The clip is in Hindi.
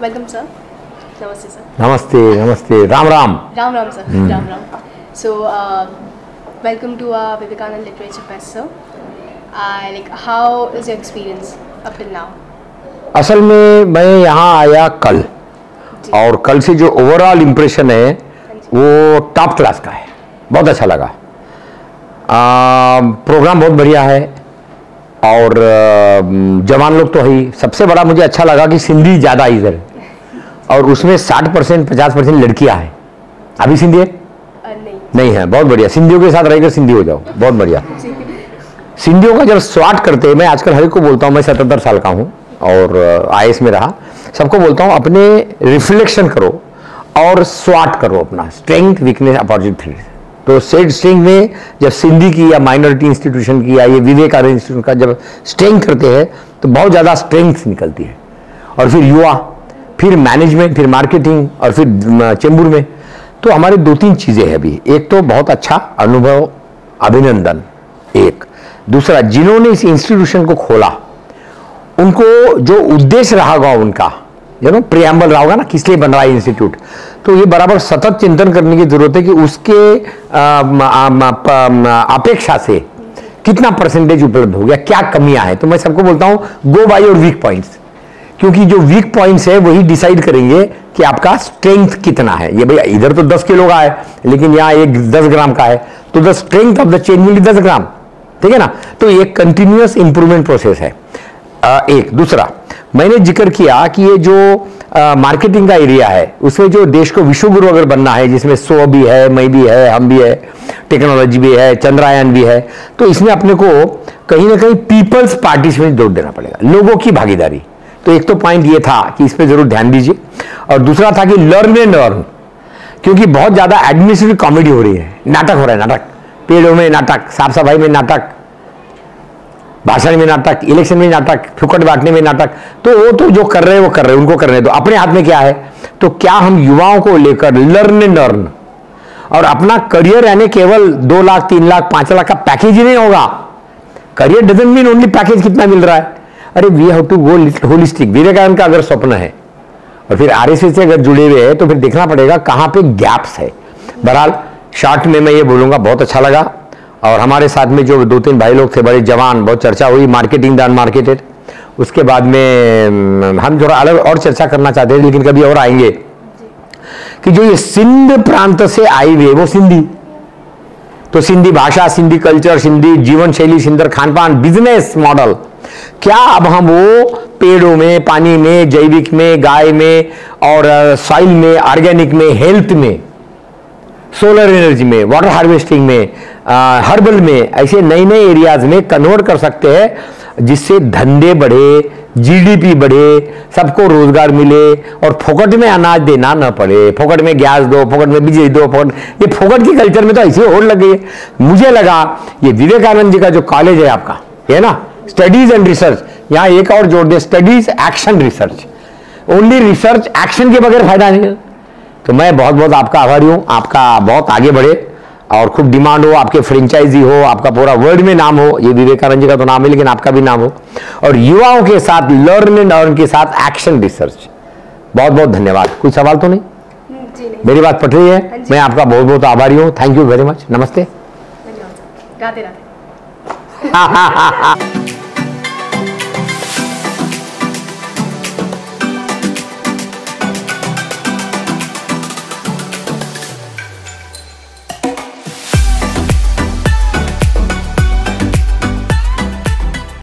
Welcome sir. नमस्ते सर। नमस्ते नमस्ते, Ram Ram. Ram Ram sir, Ram Ram. So welcome to Vivekananda literature fest sir. How is your experience up till now? असल में मैं यहाँ आया कल, और कल से जो ओवरऑल इम्प्रेशन है वो टॉप क्लास का है, बहुत अच्छा लगा। प्रोग्राम बहुत बढ़िया है, और जवान लोग तो है ही। सबसे बड़ा मुझे अच्छा लगा कि सिंधी ज़्यादा इधर है, और उसमें 60% 50% लड़कियां हैं। अभी सिंधी है? नहीं है। बहुत बढ़िया, सिंधियों के साथ रहकर सिंधी हो जाओ, बहुत बढ़िया। सिंधियों का जब स्वाट करते हैं, मैं आजकल हर एक को बोलता हूँ, मैं 77 साल का हूँ और IAS में रहा, सबको बोलता हूँ अपने रिफ्लेक्शन करो और स्वाट करो अपना, स्ट्रेंथ वीकनेस अपॉर्चुनिटी। तो सेड स्ट्रेंथ में जब सिंधी की या माइनॉरिटी इंस्टीट्यूशन की या ये विवेकानंद इंस्टीट्यूशन का जब स्ट्रेंथ करते हैं तो बहुत ज़्यादा स्ट्रेंथ निकलती है। और फिर युवा, फिर मैनेजमेंट, फिर मार्केटिंग, और फिर चेंबूर में। तो हमारे 2-3 चीज़ें हैं अभी। एक तो बहुत अच्छा अनुभव, अभिनंदन। एक दूसरा, जिन्होंने इस इंस्टीट्यूशन को खोला उनको जो उद्देश्य रहा होगा उनका, प्रियम्बल रहा होगा ना, किस लिए बन रहा है इंस्टीट्यूट, तो ये बराबर सतत चिंतन करने की जरूरत है कि उसके अपेक्षा से कितना परसेंटेज उपलब्ध हो गया, क्या कमियां हैं। तो मैं सबको बोलता हूं गो बाय योर वीक पॉइंट्स, क्योंकि जो वीक पॉइंट्स है वही डिसाइड करेंगे कि आपका स्ट्रेंथ कितना है। ये भैया इधर तो 10 किलो का है, लेकिन यहाँ एक 10 ग्राम का है, तो the strength of the chain will be 10 ग्राम, ठीक है ना। तो ये कंटिन्यूअस इंप्रूवमेंट प्रोसेस है। एक दूसरा, मैंने जिक्र किया कि ये जो मार्केटिंग का एरिया है उसमें जो देश को विश्व गुरु अगर बनना है, जिसमें 100 भी है, मैं भी है, हम भी है, टेक्नोलॉजी भी है, चंद्रयान भी है, तो इसमें अपने को कहीं ना कहीं पीपल्स पार्टिसिपेशन जोड़ देना पड़ेगा, लोगों की भागीदारी। तो एक तो पॉइंट ये था कि इस पर जरूर ध्यान दीजिए, और दूसरा था कि लर्न एंड अर्न, क्योंकि बहुत ज्यादा एडमिनिस्ट्रेटिव कॉमेडी हो रही है, नाटक हो रहा है, नाटक पेड़ों में नाटक, साफ सफाई में नाटक, भाषण में नाटक, इलेक्शन में नाटक, फुकट बांटने में नाटक। तो वो तो जो कर रहे हैं वो कर रहे हैं, उनको करने दो। अपने हाथ में क्या है, तो क्या हम युवाओं को लेकर लर्न एंड अर्न, और अपना करियर यानी केवल 2 लाख 3 लाख 5 लाख का पैकेज ही नहीं होगा। Career doesn't mean only package कितना मिल रहा है। अरे we have to go holistic. Vivekananda का अगर स्वप्न है और फिर RSS से अगर जुड़े हुए हैं तो फिर देखना पड़ेगा कहां पे गैप्स है। बहरहाल शॉर्ट में मैं ये बोलूंगा, बहुत अच्छा लगा। और हमारे साथ में जो 2-3 भाई लोग थे, बड़े जवान, बहुत चर्चा हुई मार्केटिंग द अनमार्केटेड। उसके बाद में हम थोड़ा अलग और चर्चा करना चाहते हैं, लेकिन कभी और आएंगे, कि जो ये सिंध प्रांत से आई हुई वो सिंधी, तो सिंधी भाषा, सिंधी कल्चर, सिंधी जीवन शैली, सिंधर खान पान, बिजनेस मॉडल, क्या अब हम वो पेड़ों में, पानी में, जैविक में, गाय में, और सॉइल में, ऑर्गेनिक में, हेल्थ में, सोलर एनर्जी में, वाटर हार्वेस्टिंग में, हर्बल में, ऐसे नए नए एरियाज में कन्वर्ट कर सकते हैं, जिससे धंधे बढ़े, GDP बढ़े, सबको रोजगार मिले, और फोकट में अनाज देना न पड़े, फोकट में गैस दो, फोकट में बिजली दो, फोकट। ये फोकट की कल्चर में तो ऐसी होड़ लग गई है। मुझे लगा ये विवेकानंद जी का जो कॉलेज है आपका, है ना, स्टडीज एंड रिसर्च, यहाँ एक और जोड़ दे, studies action research. Only research, action के बगैर फायदा नहीं है। तो मैं बहुत बहुत आपका आभारी हूँ, आपका बहुत आगे बढ़े और खूब डिमांड हो, आपके फ्रेंचाइजी हो, आपका पूरा वर्ल्ड में नाम हो। ये विवेकानंद जी का तो नाम है, लेकिन आपका भी नाम हो, और युवाओं के साथ लर्न एंड अर्न के साथ एक्शन रिसर्च। बहुत बहुत धन्यवाद। कोई सवाल तो नहीं? जी नहीं। मेरी बात पट रही है? मैं आपका बहुत बहुत आभारी हूँ। Thank you very much. नमस्ते। राधे राधे।